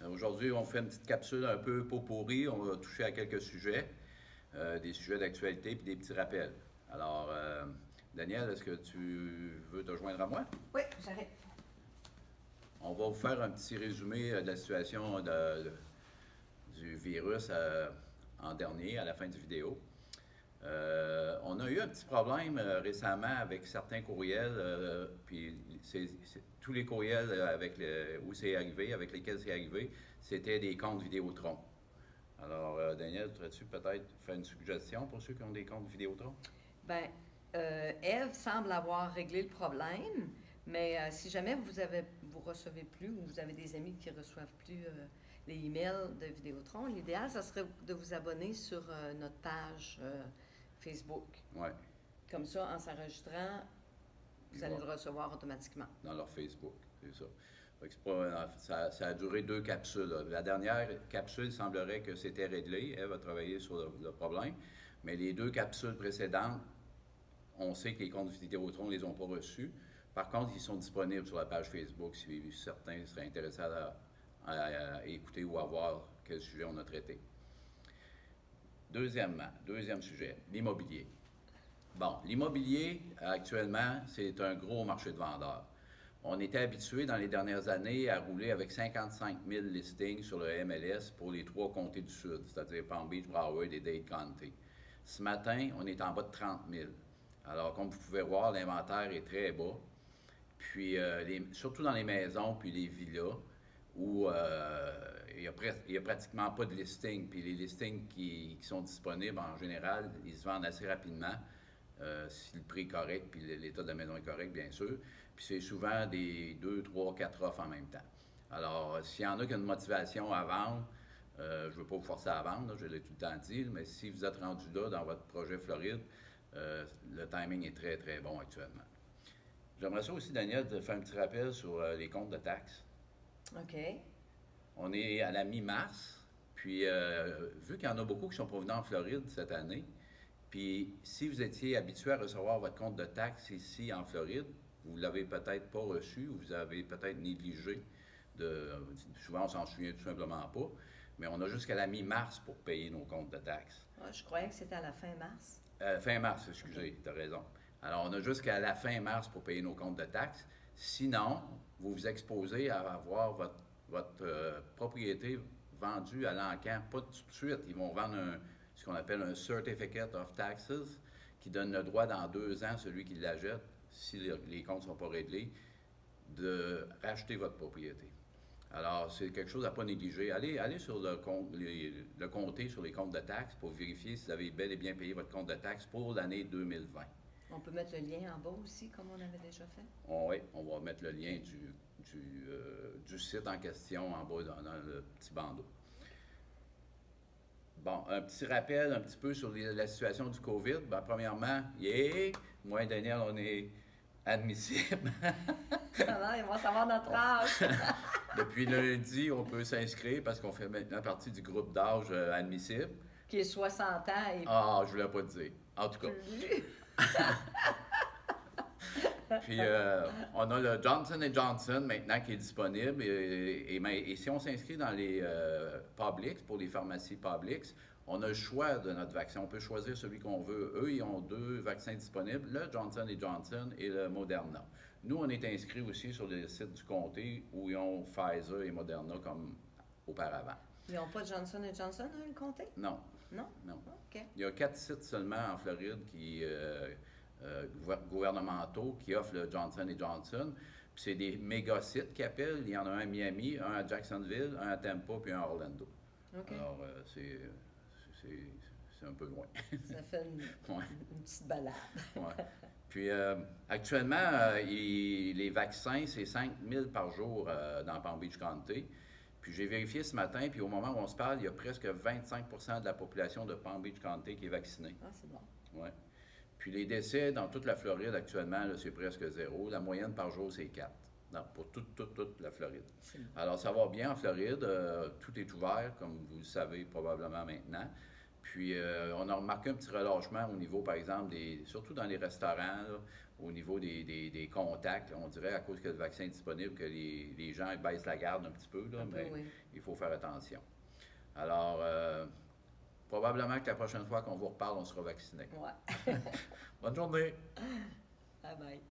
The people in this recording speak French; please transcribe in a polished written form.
Aujourd'hui, on fait une petite capsule un peu pot-pourri. On va toucher à quelques sujets, des sujets d'actualité puis des petits rappels. Alors, Daniel, est-ce que tu veux te joindre à moi? Oui, j'arrive. On va vous faire un petit résumé de la situation du virus en dernier, à la fin du vidéo. On a eu un petit problème récemment avec certains courriels, puis tous les courriels où c'est arrivé, avec lesquels c'est arrivé, c'était des comptes Vidéotron. Alors, Daniel, voudrais-tu peut-être faire une suggestion pour ceux qui ont des comptes Vidéotron? Bien, Ève semble avoir réglé le problème, mais si jamais vous recevez plus ou vous avez des amis qui ne reçoivent plus les emails de Vidéotron, l'idéal, ça serait de vous abonner sur notre page Facebook. Oui, Comme ça, en s'enregistrant, vous allez le recevoir automatiquement. dans leur Facebook, c'est ça. Fait que ça a duré 2 capsules, là. La dernière capsule, il semblerait que c'était réglé. Ève a travaillé sur le problème. Mais les 2 capsules précédentes, on sait que les comptes Vidéotron ne les ont pas reçus. Par contre, ils sont disponibles sur la page Facebook si certains seraient intéressés à écouter ou à voir quel sujet on a traité. Deuxième sujet, l'immobilier. Bon, l'immobilier, actuellement, c'est un gros marché de vendeurs. On était habitué dans les dernières années à rouler avec 55 000 listings sur le MLS pour les 3 comtés du Sud, c'est-à-dire Palm Beach, Broward et Dade County. Ce matin, on est en bas de 30 000. Alors, comme vous pouvez voir, l'inventaire est très bas. Puis, surtout dans les maisons puis les villas, où il n'y a pratiquement pas de listing. Puis les listings qui sont disponibles, en général, ils se vendent assez rapidement, si le prix est correct, puis l'état de la maison est correct, bien sûr. Puis c'est souvent des 2, 3, 4 offres en même temps. Alors, s'il y en a qui ont une motivation à vendre, je ne veux pas vous forcer à vendre, là, je l'ai tout le temps dit, mais si vous êtes rendu là dans votre projet Floride, le timing est très, très bon actuellement. J'aimerais ça aussi, Daniel, de faire un petit rappel sur les comptes de taxes. OK. On est à la mi-mars, puis vu qu'il y en a beaucoup qui sont provenus en Floride cette année, puis si vous étiez habitué à recevoir votre compte de taxes ici en Floride, vous ne l'avez peut-être pas reçu ou vous avez peut-être négligé. Souvent, on s'en souvient tout simplement pas, mais on a jusqu'à la mi-mars pour payer nos comptes de taxes. Ah, je croyais que c'était à la fin mars. Fin mars, excusez, tu as raison. Alors, on a jusqu'à la fin mars pour payer nos comptes de taxes. Sinon, vous vous exposez à avoir votre propriété vendue à l'encan, pas tout de suite. Ils vont vendre ce qu'on appelle un Certificate of Taxes, qui donne le droit dans 2 ans, celui qui l'achète, si les comptes ne sont pas réglés, de racheter votre propriété. Alors, c'est quelque chose à ne pas négliger. Allez sur le comté sur les comptes de taxes pour vérifier si vous avez bel et bien payé votre compte de taxes pour l'année 2020. On peut mettre le lien en bas aussi, comme on avait déjà fait. Oui, on va mettre le lien du site en question en bas dans le petit bandeau. Bon, un petit rappel un petit peu sur la situation du COVID. Ben, premièrement, moi et Daniel, on est admissibles. Alors, ils vont savoir notre âge. Depuis lundi, on peut s'inscrire parce qu'on fait maintenant partie du groupe d'âge admissible. Qui est 60 ans et Ah, je voulais pas te dire. En tout cas. plus. Puis, on a le Johnson Johnson maintenant qui est disponible. Et si on s'inscrit dans les Publix, pour les pharmacies Publix, on a le choix de notre vaccin. On peut choisir celui qu'on veut. Eux, ils ont 2 vaccins disponibles, le Johnson Johnson et le Moderna. Nous, on est inscrits aussi sur le site du comté où ils ont Pfizer et Moderna comme auparavant. Ils n'ont pas de Johnson Johnson, hein, le comté? Non. Non? Non. OK. Il y a 4 sites seulement en Floride gouvernementaux qui offrent le Johnson Johnson. Puis c'est des méga sites qui appellent. Il y en a un à Miami, un à Jacksonville, un à Tampa, puis un à Orlando. OK. Alors, c'est un peu loin. Ça fait une petite balade. Ouais. Puis actuellement, les vaccins, c'est 5 000 par jour dans Palm Beach County. Puis j'ai vérifié ce matin, puis au moment où on se parle, il y a presque 25 de la population de Palm Beach County qui est vaccinée. Ah, c'est bon. Ouais. Puis les décès dans toute la Floride actuellement, c'est presque 0. La moyenne par jour, c'est 4. Non, pour toute la Floride. Alors, ça va bien en Floride. Tout est ouvert, comme vous le savez probablement maintenant. Puis, on a remarqué un petit relâchement au niveau, par exemple, surtout dans les restaurants, là, au niveau des contacts. Là, on dirait, à cause que le vaccin est disponible, que les gens baissent la garde un petit peu, là, mais oui. il faut faire attention. Alors, probablement que la prochaine fois qu'on vous reparle, on sera vacciné. Ouais. Bonne journée! Bye bye.